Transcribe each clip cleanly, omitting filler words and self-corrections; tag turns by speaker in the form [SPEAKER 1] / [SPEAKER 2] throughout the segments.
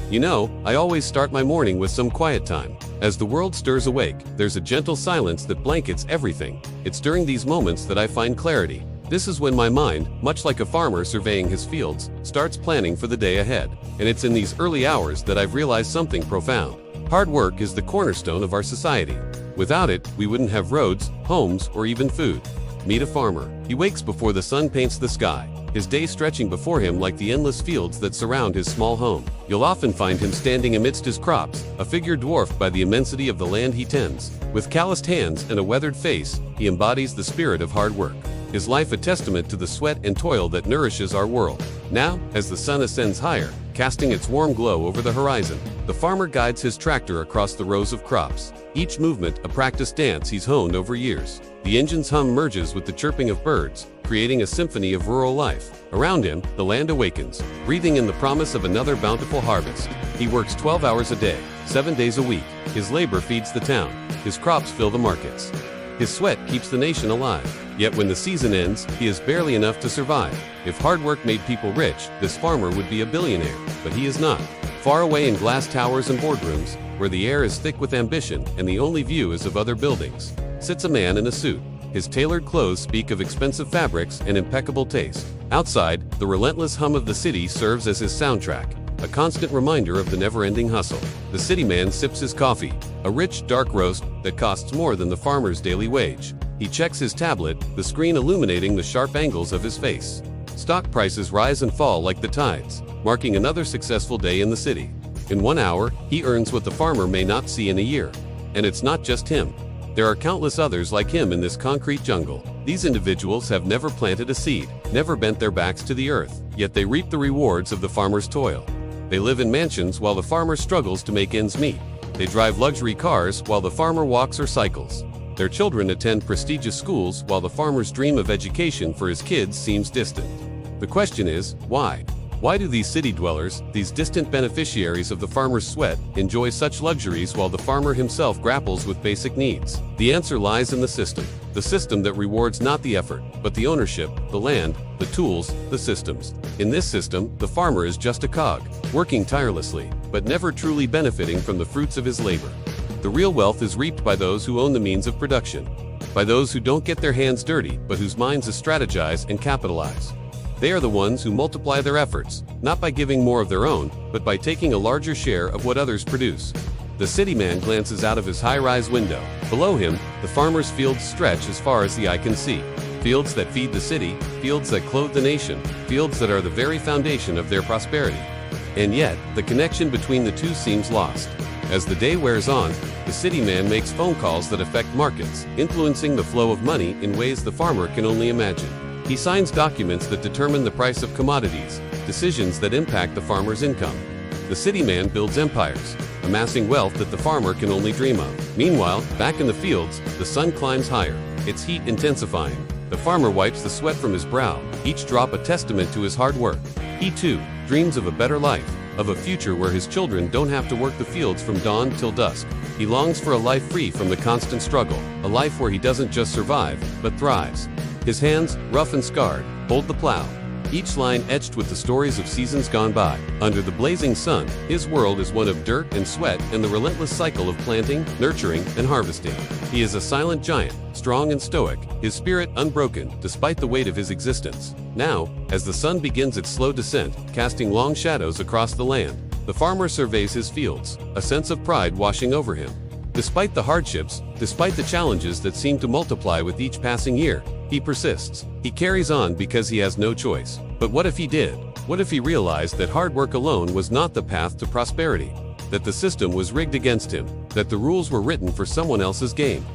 [SPEAKER 1] You know, I always start my morning with some quiet time. As the world stirs awake, there's a gentle silence that blankets everything. It's during these moments that I find clarity. This is when my mind, much like a farmer surveying his fields, starts planning for the day ahead. And it's in these early hours that I've realized something profound. Hard work is the cornerstone of our society. Without it, we wouldn't have roads, homes, or even food. Meet a farmer. He wakes before the sun paints the sky, his day stretching before him like the endless fields that surround his small home. You'll often find him standing amidst his crops, a figure dwarfed by the immensity of the land he tends. With calloused hands and a weathered face, he embodies the spirit of hard work, his life a testament to the sweat and toil that nourishes our world. Now, as the sun ascends higher, casting its warm glow over the horizon, the farmer guides his tractor across the rows of crops, each movement a practiced dance he's honed over years. The engine's hum merges with the chirping of birds, creating a symphony of rural life. Around him, the land awakens, breathing in the promise of another bountiful harvest. He works 12 hours a day, 7 days a week. His labor feeds the town. His crops fill the markets. His sweat keeps the nation alive. Yet when the season ends, he has barely enough to survive. If hard work made people rich, this farmer would be a billionaire. But he is not. Far away in glass towers and boardrooms, where the air is thick with ambition and the only view is of other buildings, sits a man in a suit. His tailored clothes speak of expensive fabrics and impeccable taste. Outside, the relentless hum of the city serves as his soundtrack, a constant reminder of the never-ending hustle. The city man sips his coffee, a rich, dark roast that costs more than the farmer's daily wage. He checks his tablet, the screen illuminating the sharp angles of his face. Stock prices rise and fall like the tides, marking another successful day in the city. In 1 hour, he earns what the farmer may not see in a year. And it's not just him. There are countless others like him in this concrete jungle. These individuals have never planted a seed, never bent their backs to the earth, yet they reap the rewards of the farmer's toil. They live in mansions while the farmer struggles to make ends meet. They drive luxury cars while the farmer walks or cycles. Their children attend prestigious schools while the farmer's dream of education for his kids seems distant. The question is, why? Why do these city dwellers, these distant beneficiaries of the farmer's sweat, enjoy such luxuries while the farmer himself grapples with basic needs? The answer lies in the system that rewards not the effort, but the ownership, the land, the tools, the systems. In this system, the farmer is just a cog, working tirelessly, but never truly benefiting from the fruits of his labor. The real wealth is reaped by those who own the means of production, by those who don't get their hands dirty, but whose minds strategize and capitalize. They are the ones who multiply their efforts, not by giving more of their own, but by taking a larger share of what others produce. The city man glances out of his high-rise window. Below him, the farmer's fields stretch as far as the eye can see. Fields that feed the city, fields that clothe the nation, fields that are the very foundation of their prosperity. And yet, the connection between the two seems lost. As the day wears on, the city man makes phone calls that affect markets, influencing the flow of money in ways the farmer can only imagine. He signs documents that determine the price of commodities, decisions that impact the farmer's income. The city man builds empires, amassing wealth that the farmer can only dream of. Meanwhile, back in the fields, the sun climbs higher, its heat intensifying. The farmer wipes the sweat from his brow, each drop a testament to his hard work. He too dreams of a better life, of a future where his children don't have to work the fields from dawn till dusk. He longs for a life free from the constant struggle, a life where he doesn't just survive, but thrives. His hands, rough and scarred, hold the plow, each line etched with the stories of seasons gone by. Under the blazing sun, his world is one of dirt and sweat and the relentless cycle of planting, nurturing, and harvesting. He is a silent giant, strong and stoic, his spirit unbroken despite the weight of his existence. Now, as the sun begins its slow descent, casting long shadows across the land, the farmer surveys his fields, a sense of pride washing over him. Despite the hardships, despite the challenges that seem to multiply with each passing year, he persists. He carries on because he has no choice. But what if he did? What if he realized that hard work alone was not the path to prosperity? That the system was rigged against him? That the rules were written for someone else's game?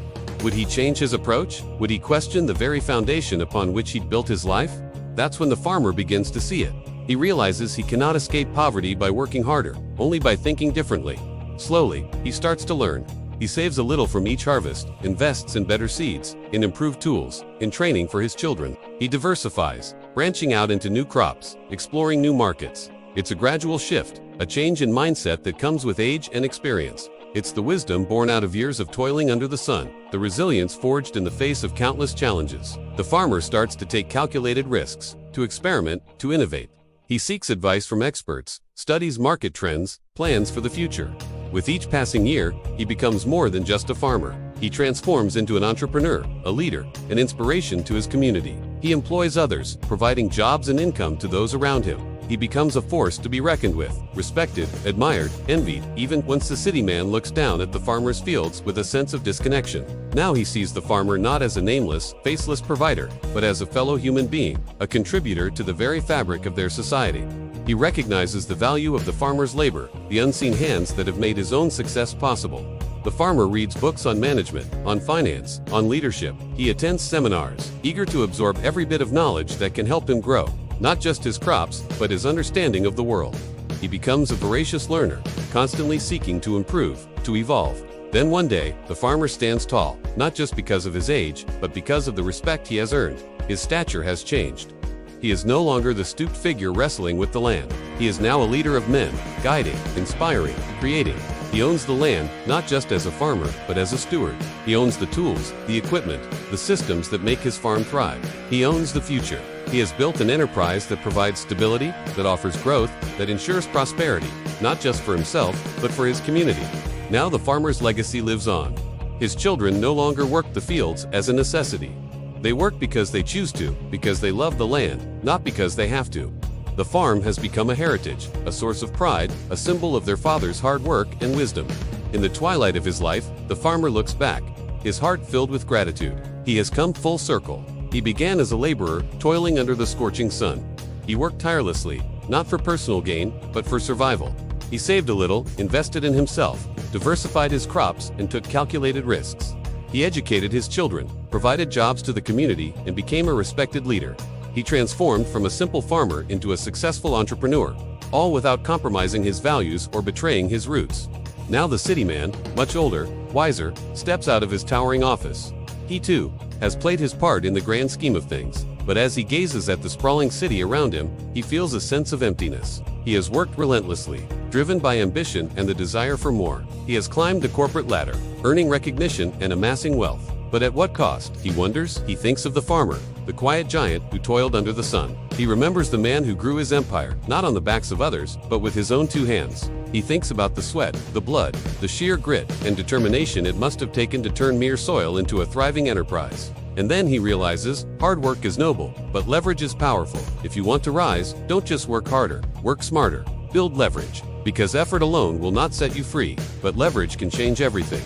[SPEAKER 1] Would he change his approach? Would he question the very foundation upon which he'd built his life? That's when the farmer begins to see it. He realizes he cannot escape poverty by working harder, only by thinking differently. Slowly, he starts to learn. He saves a little from each harvest, invests in better seeds, in improved tools, in training for his children. He diversifies, branching out into new crops, exploring new markets. It's a gradual shift, a change in mindset that comes with age and experience. It's the wisdom born out of years of toiling under the sun, the resilience forged in the face of countless challenges. The farmer starts to take calculated risks, to experiment, to innovate. He seeks advice from experts, studies market trends, plans for the future. With each passing year, he becomes more than just a farmer. He transforms into an entrepreneur, a leader, an inspiration to his community. He employs others, providing jobs and income to those around him. He becomes a force to be reckoned with, respected, admired, envied, even once the city man looks down at the farmer's fields with a sense of disconnection. Now he sees the farmer not as a nameless, faceless provider, but as a fellow human being, a contributor to the very fabric of their society. He recognizes the value of the farmer's labor, the unseen hands that have made his own success possible. The farmer reads books on management, on finance, on leadership. He attends seminars, eager to absorb every bit of knowledge that can help him grow, not just his crops, but his understanding of the world. He becomes a voracious learner, constantly seeking to improve, to evolve. Then one day, the farmer stands tall, not just because of his age, but because of the respect he has earned. His stature has changed. He is no longer the stooped figure wrestling with the land. He is now a leader of men, guiding, inspiring, creating. He owns the land, not just as a farmer, but as a steward. He owns the tools, the equipment, the systems that make his farm thrive. He owns the future. He has built an enterprise that provides stability, that offers growth, that ensures prosperity, not just for himself, but for his community. Now the farmer's legacy lives on. His children no longer work the fields as a necessity. They work because they choose to, because they love the land, not because they have to. The farm has become a heritage, a source of pride, a symbol of their father's hard work and wisdom. In the twilight of his life, the farmer looks back, his heart filled with gratitude. He has come full circle. He began as a laborer, toiling under the scorching sun. He worked tirelessly, not for personal gain, but for survival. He saved a little, invested in himself, diversified his crops, and took calculated risks. He educated his children, provided jobs to the community, and became a respected leader. He transformed from a simple farmer into a successful entrepreneur, all without compromising his values or betraying his roots. Now the city man, much older, wiser, steps out of his towering office. He too has played his part in the grand scheme of things, but as he gazes at the sprawling city around him, he feels a sense of emptiness. He has worked relentlessly, driven by ambition and the desire for more. He has climbed the corporate ladder, earning recognition and amassing wealth. But at what cost? He wonders. He thinks of the farmer, the quiet giant who toiled under the sun. He remembers the man who grew his empire, not on the backs of others, but with his own two hands. He thinks about the sweat, the blood, the sheer grit and determination it must have taken to turn mere soil into a thriving enterprise. And then he realizes, hard work is noble, but leverage is powerful. If you want to rise, don't just work harder, work smarter. Build leverage. Because effort alone will not set you free, but leverage can change everything.